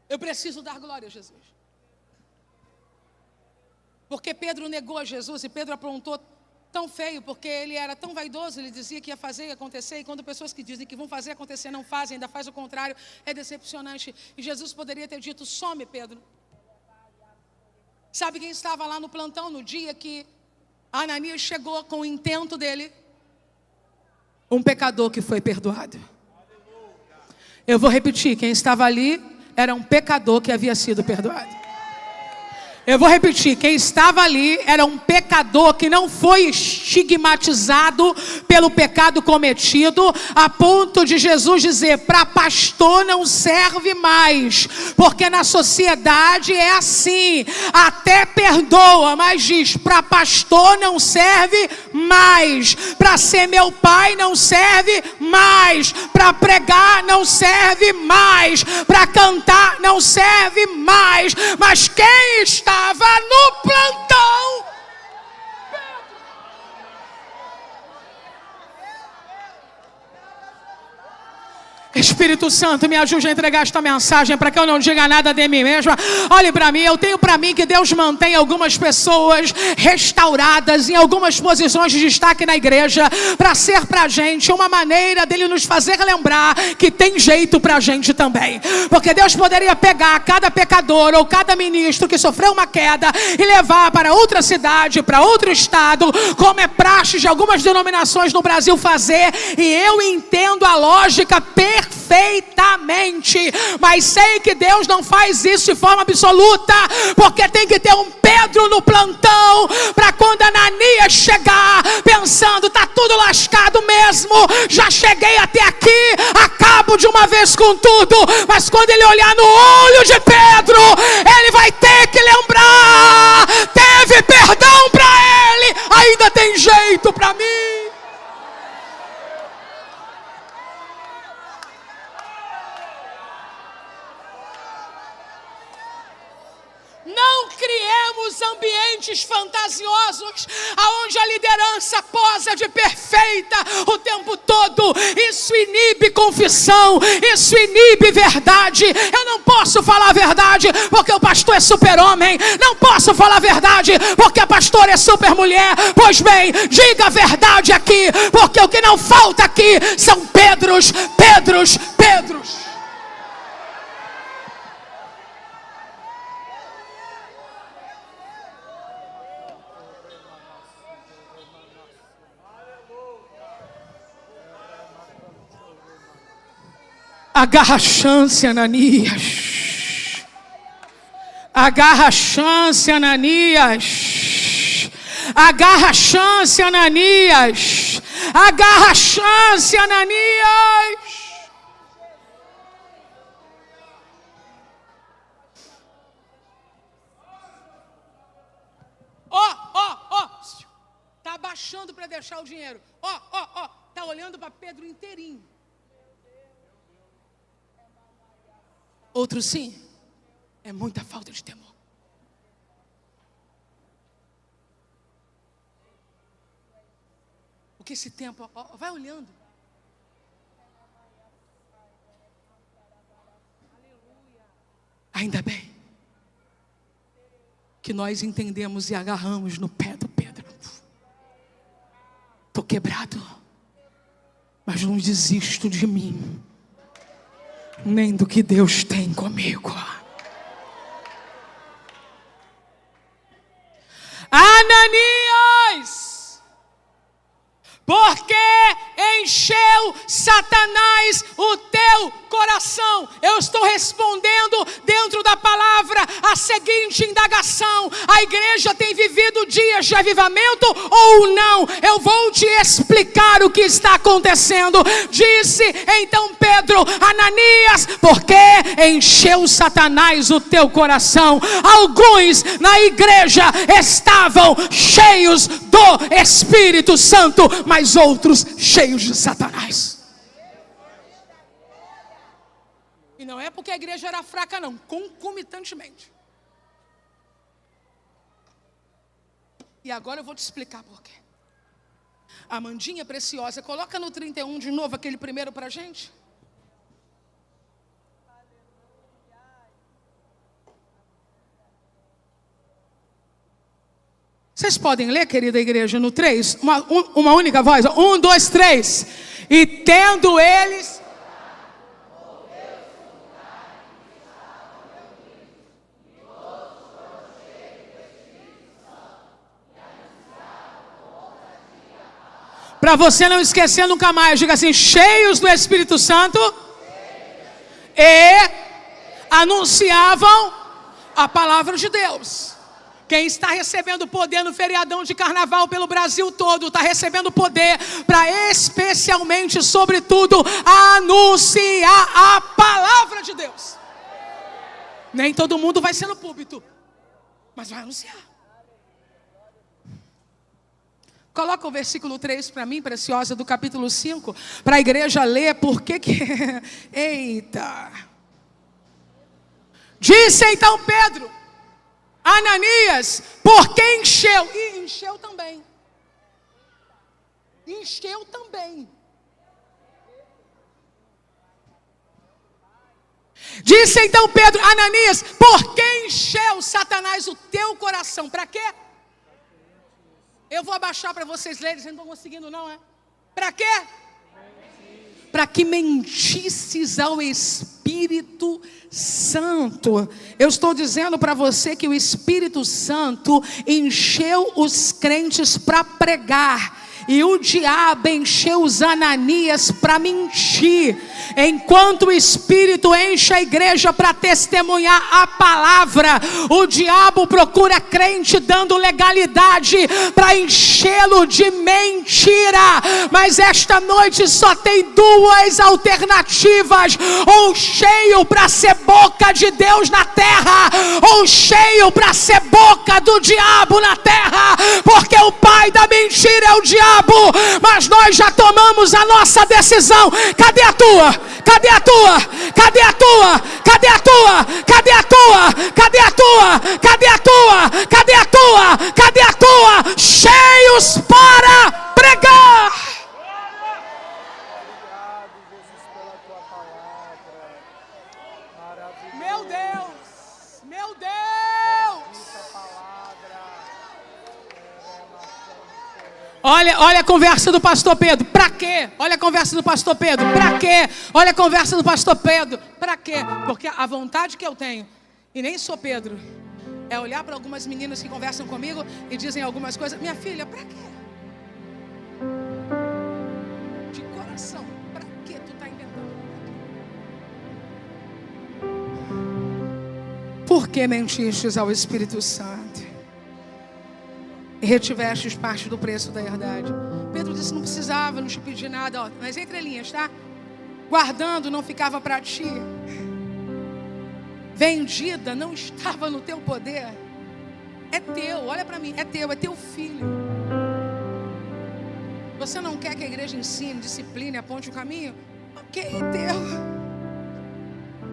Eu preciso dar glória a Jesus. Porque Pedro negou a Jesus e Pedro aprontou tão feio, porque ele era tão vaidoso, ele dizia que ia fazer e acontecer, e quando pessoas que dizem que vão fazer acontecer não fazem, ainda faz o contrário, é decepcionante. E Jesus poderia ter dito, some Pedro. Sabe quem estava lá no plantão no dia que Ananias chegou com o intento dele? Um pecador que foi perdoado. Eu vou repetir, quem estava ali era um pecador que havia sido perdoado. Eu vou repetir, quem estava ali era um pecador que não foi estigmatizado pelo pecado cometido, a ponto de Jesus dizer, para pastor não serve mais, porque na sociedade é assim, até perdoa, mas diz, para pastor não serve mais, para ser meu pai não serve mais, para pregar não serve mais, para cantar não serve mais, mas quem estava no plantão? Espírito Santo, me ajude a entregar esta mensagem para que eu não diga nada de mim mesma. Olhe para mim, eu tenho para mim que Deus mantém algumas pessoas restauradas em algumas posições de destaque na igreja, para ser para a gente uma maneira dele nos fazer lembrar que tem jeito para a gente também. Porque Deus poderia pegar cada pecador ou cada ministro que sofreu uma queda e levar para outra cidade, para outro estado, como é praxe de algumas denominações no Brasil fazer, e eu entendo a lógica perfeitamente, mas sei que Deus não faz isso de forma absoluta, porque tem que ter um Pedro no plantão, para quando Ananias chegar, pensando, tá tudo lascado mesmo, já cheguei até aqui, acabo de uma vez com tudo, mas quando ele olhar no olho de Pedro, ele vai ter que lembrar, teve perdão para ele, ainda tem jeito para mim. Não criemos ambientes fantasiosos, aonde a liderança posa de perfeita o tempo todo. Isso inibe confissão, isso inibe verdade. Eu não posso falar a verdade porque o pastor é super-homem. Não posso falar a verdade porque a pastora é super-mulher. Pois bem, diga a verdade aqui, porque o que não falta aqui são Pedros. Agarra a chance, Ananias. Agarra a chance, Ananias. Agarra a chance, Ananias. Agarra a chance, Ananias. Tá abaixando para deixar o dinheiro. Tá olhando para Pedro inteirinho. Outro sim, é muita falta de temor. Porque esse tempo, vai olhando. Ainda bem que nós entendemos e agarramos no pé do Pedro. Estou quebrado, mas não desisto de mim, nem do que Deus tem comigo. Ananias! oração, eu estou respondendo dentro da palavra a seguinte indagação: a igreja tem vivido dias de avivamento ou não? Eu vou te explicar o que está acontecendo. Disse então Pedro: Ananias, por que encheu Satanás o teu coração? Alguns na igreja estavam cheios do Espírito Santo, mas outros cheios de Satanás. E não é porque a igreja era fraca, não, concomitantemente. E agora eu vou te explicar por quê. Amandinha preciosa, coloca no 31 de novo aquele primeiro pra gente. Vocês podem ler, querida igreja, no 3? Uma única voz. 1, 2, 3. E tendo eles... Para você não esquecer nunca mais, diga assim: cheios do Espírito Santo e anunciavam a palavra de Deus. Quem está recebendo poder no feriadão de carnaval pelo Brasil todo, está recebendo poder para especialmente, sobretudo, anunciar a palavra de Deus. Nem todo mundo vai ser no púlpito, mas vai anunciar. Coloca o versículo 3 para mim, preciosa, do capítulo 5, para a igreja ler, porque que... Eita! Disse então Pedro: Ananias, por que encheu? E encheu também. Encheu também. Disse então Pedro: Ananias, por que encheu Satanás o teu coração? Para quê? Eu vou abaixar para vocês lerem, vocês não estão conseguindo não, é? Para quê? Para que mentisses ao Espírito Santo. Eu estou dizendo para você que o Espírito Santo encheu os crentes para pregar. E o diabo encheu os Ananias para mentir. Enquanto o Espírito enche a igreja para testemunhar a palavra, o diabo procura crente dando legalidade para enchê-lo de mentira. Mas esta noite só tem duas alternativas: ou cheio para ser boca de Deus na terra, ou cheio para ser boca do diabo na terra. Porque o pai da mentira é o diabo. Mas nós já tomamos a nossa decisão. Cadê a tua? Cadê a tua? Cadê a tua? Cadê a tua? Cadê a tua? Cadê a tua? Cadê a tua? Cadê a tua? Cadê a tua? Cheios para pregar. Obrigado, Jesus, pela tua palavra. Maravilhoso. Meu Deus! Meu Deus! Olha a conversa do pastor Pedro. Para quê? Olha a conversa do pastor Pedro. Para quê? Olha a conversa do pastor Pedro. Para quê? Porque a vontade que eu tenho, e nem sou Pedro, é olhar para algumas meninas que conversam comigo e dizem algumas coisas. Minha filha, para quê? De coração, para que tu está inventando? Por que mentistes ao Espírito Santo? E retivestes parte do preço da herdade. Pedro disse: não precisava, não te pedi nada, ó, nas entrelinhas, tá? Guardando não ficava para ti. Vendida não estava no teu poder. É teu, olha para mim, é teu filho. Você não quer que a igreja ensine, discipline, aponte o caminho? Ok, é teu.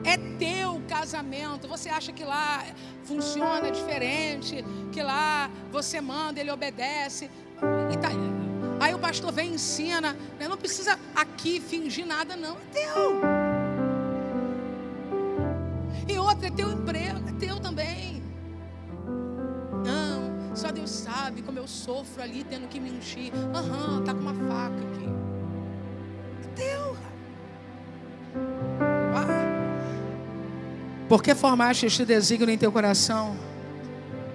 É teu casamento. Você acha que lá funciona diferente, que lá você manda, ele obedece. Aí o pastor vem e ensina. Não precisa aqui fingir nada, não. É teu. E outra, é teu emprego, é teu também. Não, só Deus sabe como eu sofro ali tendo que mentir. Tá com uma faca aqui. É teu. Porque formaste este desígnio em teu coração?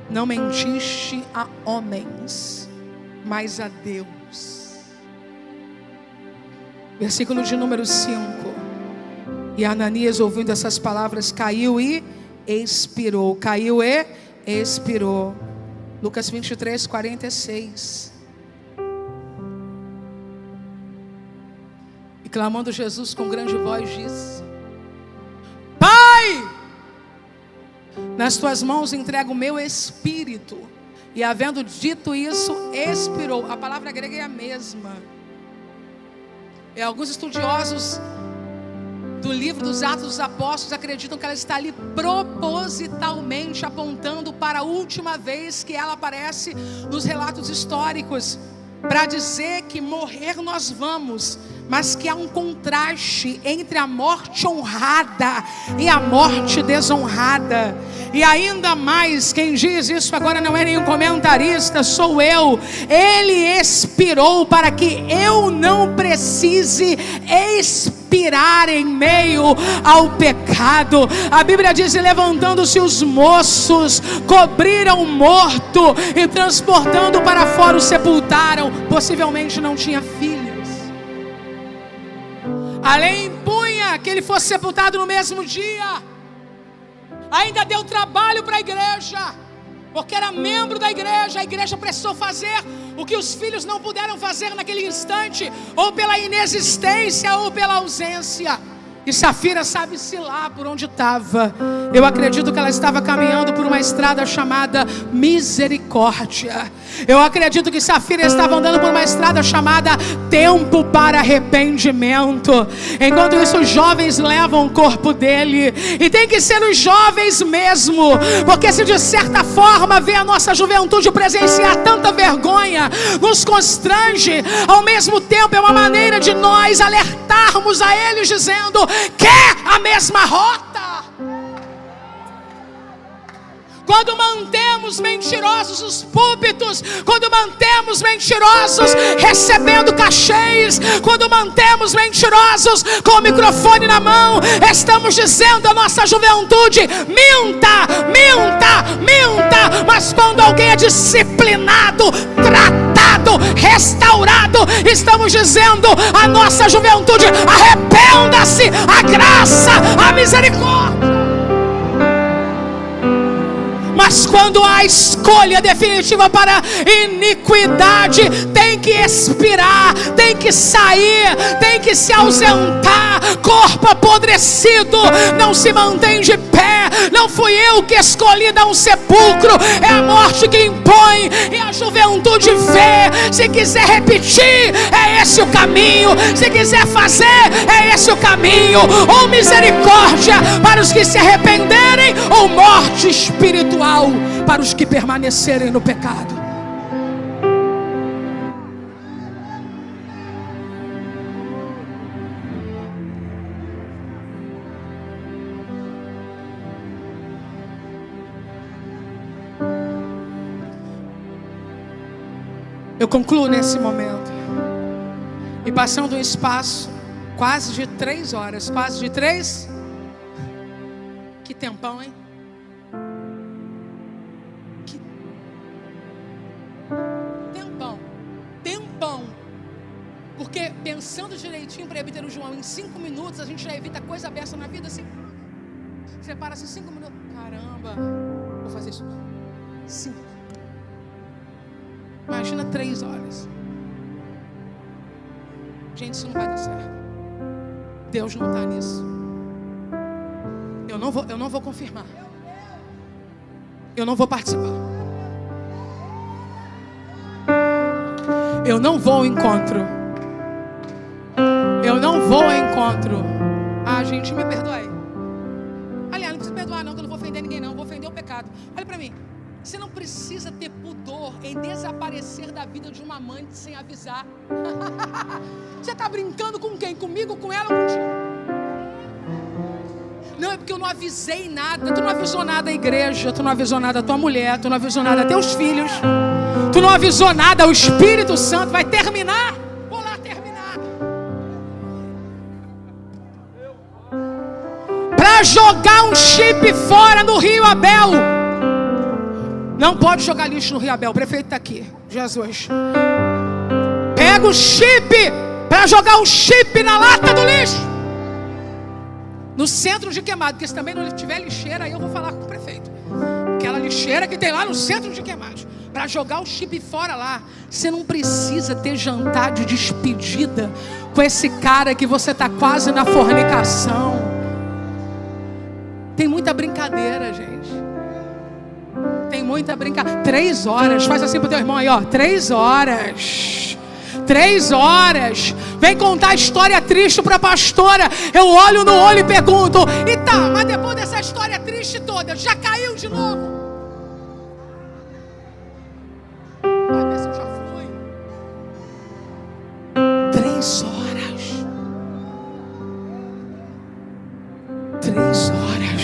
Não mentiste a homens, mas a Deus. Versículo de número 5. E Ananias, ouvindo essas palavras, caiu e expirou. Caiu e expirou. Lucas 23, 46. E clamando Jesus com grande voz, disse: Pai, nas tuas mãos entrego o meu espírito. E havendo dito isso, expirou. A palavra grega é a mesma. E alguns estudiosos do livro dos Atos dos Apóstolos acreditam que ela está ali propositalmente apontando para a última vez que ela aparece nos relatos históricos, para dizer que morrer nós vamos, mas que há um contraste entre a morte honrada e a morte desonrada. E ainda mais, quem diz isso agora não é nenhum comentarista, sou eu. Ele expirou para que eu não precise expirar em meio ao pecado. A Bíblia diz: e levantando-se os moços, cobriram o morto e transportando para fora o sepultaram. Possivelmente não tinha filhos. A lei impunha que ele fosse sepultado no mesmo dia. Ainda deu trabalho para a igreja, porque era membro da igreja. A igreja precisou fazer o que os filhos não puderam fazer naquele instante, ou pela inexistência ou pela ausência. E Safira sabe-se lá por onde estava. Eu acredito que ela estava caminhando por uma estrada chamada Misericórdia. Eu acredito que Safira estava andando por uma estrada chamada Tempo para Arrependimento. Enquanto isso, os jovens levam o corpo dele. E tem que ser os jovens mesmo, porque se de certa forma ver a nossa juventude presenciar tanta vergonha nos constrange, ao mesmo tempo é uma maneira de nós alertarmos a eles dizendo: quer a mesma rota? Quando mantemos mentirosos os púlpitos, quando mantemos mentirosos recebendo cachês, quando mantemos mentirosos com o microfone na mão, estamos dizendo à nossa juventude: minta, minta, minta. Mas quando alguém é disciplinado, tratado, restaurado, estamos dizendo à nossa juventude: arrependa-se, a graça, a misericórdia. Mas quando há escolha definitiva para iniquidade, tem que expirar, tem que sair, tem que se ausentar. Corpo apodrecido não se mantém de pé. Não fui eu que escolhi dar um sepulcro, é a morte que impõe. E a juventude vê. Se quiser repetir, é esse o caminho. Se quiser fazer, é esse o caminho. Ou misericórdia para os que se arrependerem, ou morte espiritual para os que permanecerem no pecado. Eu concluo nesse momento. E passando um espaço quase de 3 horas. Quase de 3? Que tempão, hein? Tempão. Porque pensando direitinho, presbítero João, em 5 minutos a gente já evita coisa aberta na vida assim. Você para assim 5 minutos. Caramba, vou fazer isso. 5. Imagina 3 horas. Gente, isso não vai dar certo. Deus não está nisso. Eu não vou confirmar. Eu não vou participar. Eu não vou ao encontro. Eu não vou ao encontro. Ah, gente, me perdoe. Aliás, não precisa perdoar não, que eu não vou ofender ninguém não. Eu vou ofender o pecado. Olha para mim. Você não precisa ter pudor em desaparecer da vida de uma amante sem avisar. Você está brincando com quem? Comigo, com ela ou contigo? Não, é porque eu não avisei nada. Tu não avisou nada à igreja. Tu não avisou nada à tua mulher. Tu não avisou nada a teus filhos. Tu não avisou nada ao Espírito Santo. Vai terminar? Vou lá terminar. Para jogar um chip fora no Rio Abel. Não pode jogar lixo no Rio Abel. O prefeito está aqui. Jesus. Pega o chip para jogar o chip na lata do lixo. no centro de Queimados, porque se também não tiver lixeira, aí eu vou falar com o prefeito. Aquela lixeira que tem lá no centro de Queimados, para jogar o chip fora lá. Você não precisa ter jantar de despedida com esse cara que você está quase na fornicação. Tem muita brincadeira, gente. Tem muita brincadeira. 3 horas, faz assim pro teu irmão aí, ó. 3 horas. 3 horas. Vem contar história triste pra pastora. Eu olho no olho e pergunto: e tá, mas depois dessa história triste toda, já caiu de novo? Vai ver se eu já fui. 3 horas. 3 horas.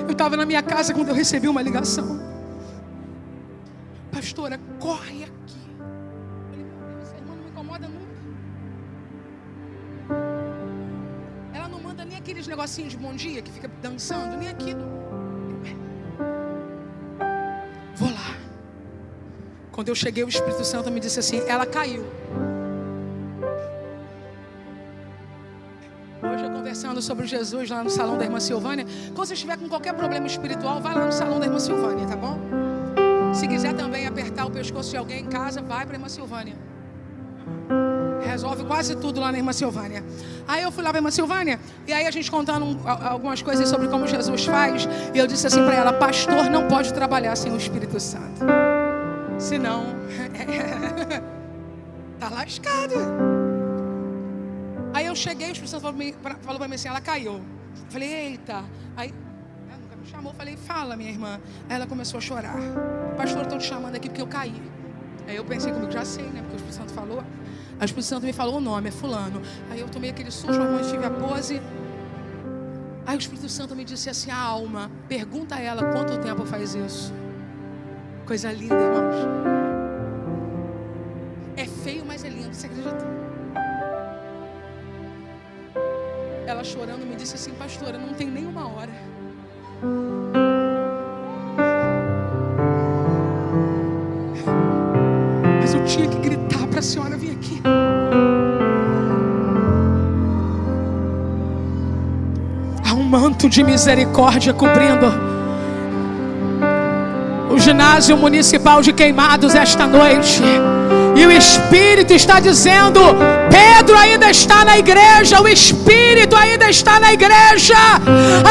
Eu estava na minha casa quando eu recebi uma ligação. Pastora, corre aqui. Eu falei: essa irmã não me incomoda nunca. Ela não manda nem aqueles negocinhos de bom dia que fica dançando, nem aquilo. Vou lá. Quando eu cheguei, o Espírito Santo me disse assim: ela caiu. Hoje eu conversando sobre Jesus lá no salão da irmã Silvânia. Quando você estiver com qualquer problema espiritual, vai lá no salão da irmã Silvânia, tá bom? Se quiser também apertar o pescoço de alguém em casa, vai para a irmã Silvânia. Resolve quase tudo lá na irmã Silvânia. Aí eu fui lá para a irmã Silvânia, e aí a gente contando algumas coisas sobre como Jesus faz. E eu disse assim para ela: pastor não pode trabalhar sem o Espírito Santo. Senão tá lascado. Aí eu cheguei, o Espírito Santo falou para mim assim: ela caiu. Eu falei: eita. Aí ela nunca me chamou, eu falei: fala, minha irmã. Aí ela começou a chorar: pastor, estou te chamando aqui porque eu caí. Aí eu pensei comigo: já sei, né? Porque o Espírito Santo falou. Aí o Espírito Santo me falou o nome: é fulano. Aí eu tomei aquele susto, mas tive a pose. Aí o Espírito Santo me disse assim: a alma, pergunta a ela quanto tempo faz isso. Coisa linda, irmãos. É feio, mas é lindo, você acredita? Ela chorando me disse assim: pastora, não tem nem 1 hora. Mas eu tinha que gritar para a senhora vir aqui. Há um manto de misericórdia cobrindo o ginásio municipal de Queimados esta noite. E o Espírito está dizendo: Pedro ainda está na igreja. O Espírito ainda está na igreja.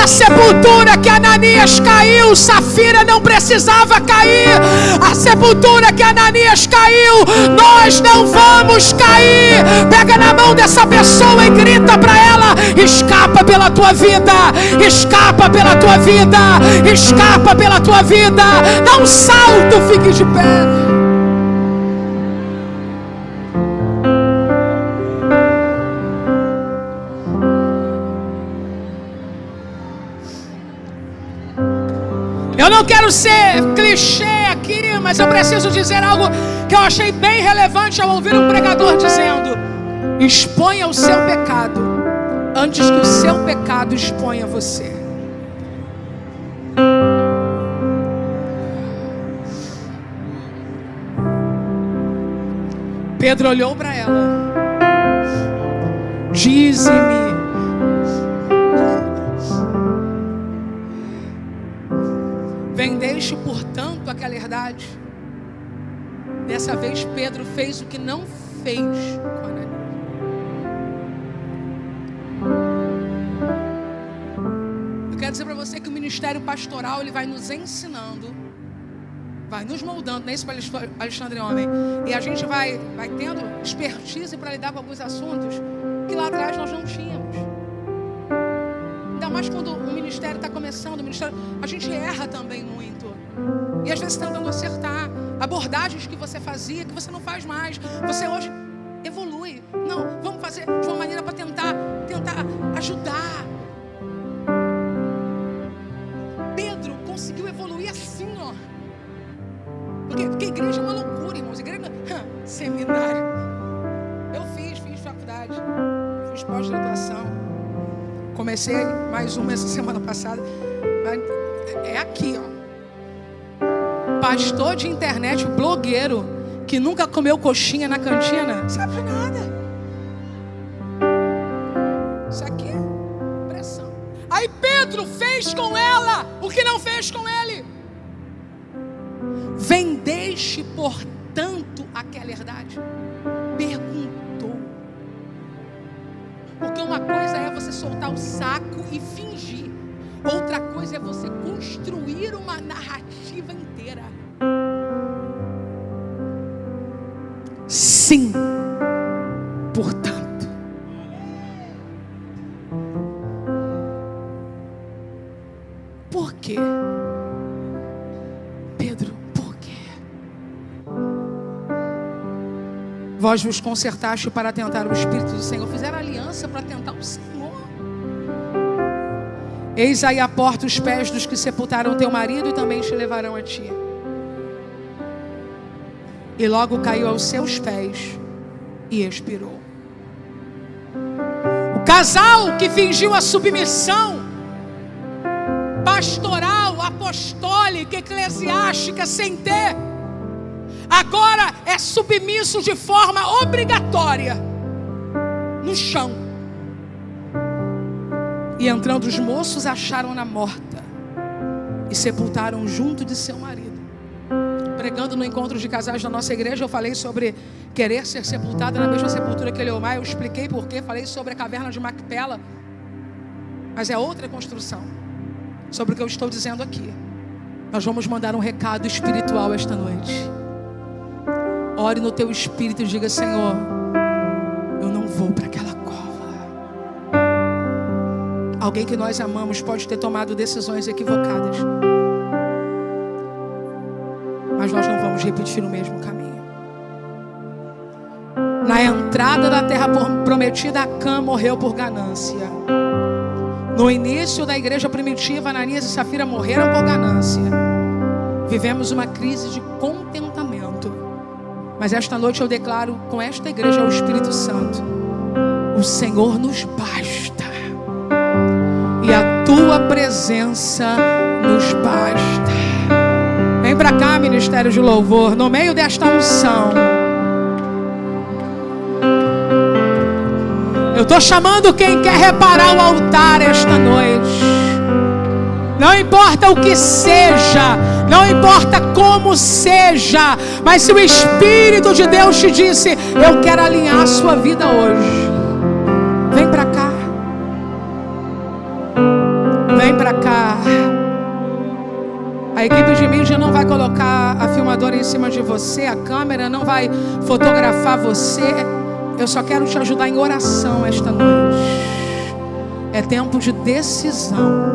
A sepultura que Ananias caiu, Safira não precisava cair. A sepultura que Ananias caiu, nós não vamos cair. Pega na mão dessa pessoa e grita para ela: escapa pela tua vida, escapa pela tua vida, escapa pela tua vida. Dá um salto, fique de pé. Eu não quero ser clichê aqui, mas eu preciso dizer algo que eu achei bem relevante ao ouvir um pregador dizendo: exponha o seu pecado antes que o seu pecado exponha você. Pedro olhou para ela: dize-me. Vendeste, portanto, aquela herdade. Dessa vez Pedro fez o que não fez com Ananias. Eu quero dizer para você que o ministério pastoral, ele vai nos ensinando, vai nos moldando, não é isso, Alexandre Homem? E a gente vai tendo expertise para lidar com alguns assuntos que lá atrás nós não tínhamos. Ainda mais quando o ministério está começando, a gente erra também muito. E às vezes tentando acertar abordagens que você fazia, que você não faz mais. Você hoje evolui. Não, vamos fazer de uma maneira para tentar ajudar. Pedro conseguiu evoluir assim, ó. Porque igreja é uma loucura, irmãos. Igreja, seminário. Eu fiz faculdade, fiz pós-graduação. Comecei mais uma essa semana passada. É aqui, ó. Pastor de internet, blogueiro, que nunca comeu coxinha na cantina, sabe de nada. Isso aqui é pressão. Aí Pedro fez com ela o que não fez com ele. Vendeste, portanto, aquela herdade? Perguntou. Porque uma coisa é você soltar o saco e fingir. Outra coisa é você construir uma narrativa inteira. Sim, portanto. Por quê? Pedro, por quê? Vós vos concertaste para tentar o Espírito do Senhor. Fizeram aliança para tentar o Senhor. Eis aí à porta os pés dos que sepultaram teu marido e também te levarão a ti. E logo caiu aos seus pés e expirou. O casal que fingiu a submissão pastoral, apostólica, eclesiástica, sem ter, agora é submisso de forma obrigatória no chão. E entrando os moços, acharam-na morta e sepultaram junto de seu marido. Pregando no encontro de casais da nossa igreja, eu falei sobre querer ser sepultada na mesma sepultura que Eleomar. Eu expliquei porquê, falei sobre a caverna de Macpela, mas é outra construção. Sobre o que eu estou dizendo aqui, nós vamos mandar um recado espiritual esta noite. Ore no teu espírito e diga: Senhor, eu não vou para aquela cova. Alguém que nós amamos pode ter tomado decisões equivocadas, mas nós não vamos repetir o mesmo caminho. Na entrada da terra prometida, Acã morreu por ganância. No início da igreja primitiva, Ananias e Safira morreram por ganância. Vivemos uma crise de contentamento. Mas esta noite eu declaro com esta igreja ao Espírito Santo: o Senhor nos basta. E a tua presença nos basta. Vem pra cá, ministério de louvor, no meio desta unção. Eu estou chamando quem quer reparar o altar esta noite. Não importa o que seja, não importa como seja, mas se o Espírito de Deus te disse: eu quero alinhar a sua vida hoje, vem pra cá. Vem pra cá. A equipe de mídia não vai colocar a filmadora em cima de você, a câmera não vai fotografar você. Eu só quero te ajudar em oração esta noite. É tempo de decisão.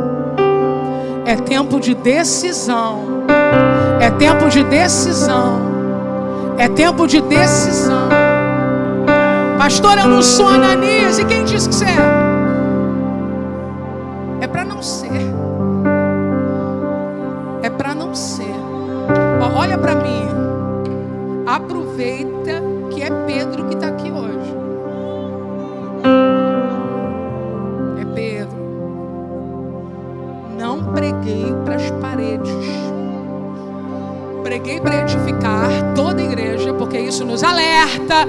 É tempo de decisão. É tempo de decisão. É tempo de decisão. Pastor, eu não sou Ananias. E quem disse que você é? É para não ser. É para não ser. Olha para mim. Aproveita que é Pedro que está aqui hoje. É Pedro. Não preguei para as paredes. Preguei para edificar toda a igreja, porque isso nos alerta,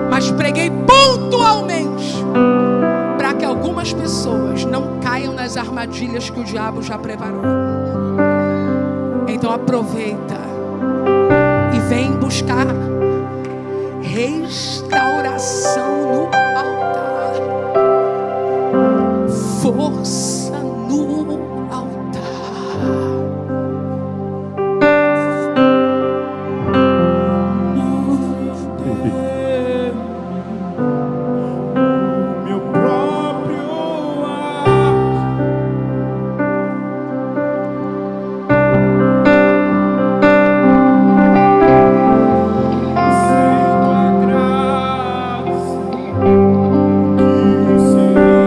mas preguei pontualmente para que algumas pessoas não caiam nas armadilhas que o diabo já preparou. Então aproveita e vem buscar restauração no altar, força no altar. Meu próprio ar. Sem tua graça, que seria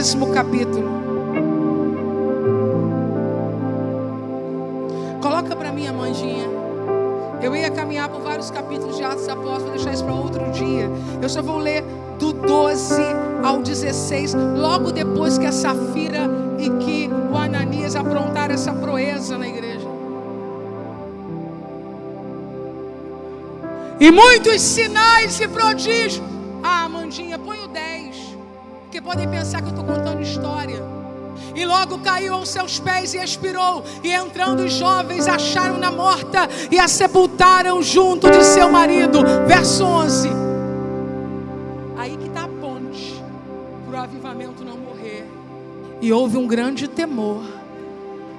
mesmo capítulo. Coloca para mim, Amandinha. Eu ia caminhar por vários capítulos de Atos dos Apóstolos, vou deixar isso para outro dia. Eu só vou ler do 12 ao 16, logo depois que a Safira e que o Ananias aprontaram essa proeza na igreja. E muitos sinais e prodígios. Ah, Amandinha, põe o 10, porque podem pensar que eu estou contando história. E logo caiu aos seus pés e expirou. E entrando os jovens, acharam-na morta e a sepultaram junto de seu marido. Verso 11. Aí que está a ponte para o avivamento não morrer. E houve um grande temor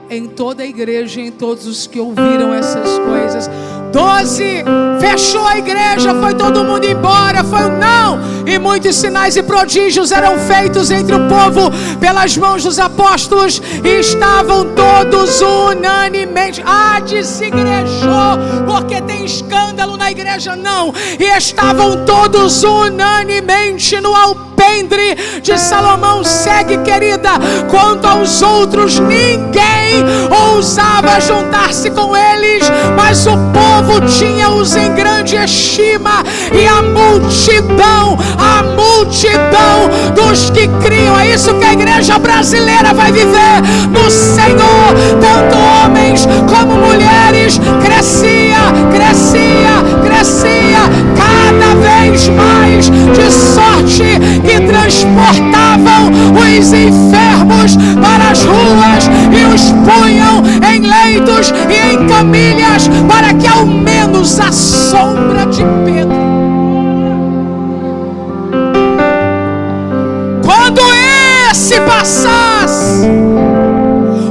em toda a igreja e em todos os que ouviram essas coisas. 12, fechou a igreja, foi todo mundo embora, foi um não. E muitos sinais e prodígios eram feitos entre o povo pelas mãos dos apóstolos. E estavam todos unanimemente. Ah, desigrejou, porque tem escândalo na igreja, não. E estavam todos unanimemente no alpendre de Salomão. Segue, querida. Quanto aos outros, ninguém ousava juntar-se com eles, mas o povo tinha-os em grande estima. E a multidão dos que criam, é isso que a igreja brasileira vai viver no Senhor, tanto homens como mulheres, crescia cada vez mais, de sorte que transportavam os enfermos para as ruas e os punham em leitos e em camilhas, para que ao menos a sombra de Pedro, quando esse passasse,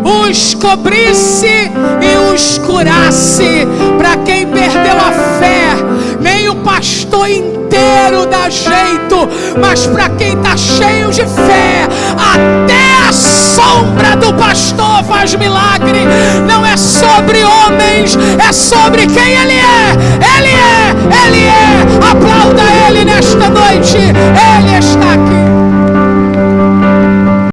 os cobrisse e os curasse. Para quem perdeu a fé, nem o pastor inteiro dá jeito, mas para quem está cheio de fé, até a sombra do pastor faz milagre. Não é sobre homens, é sobre quem ele é. Ele é. Aplauda ele nesta noite. Ele está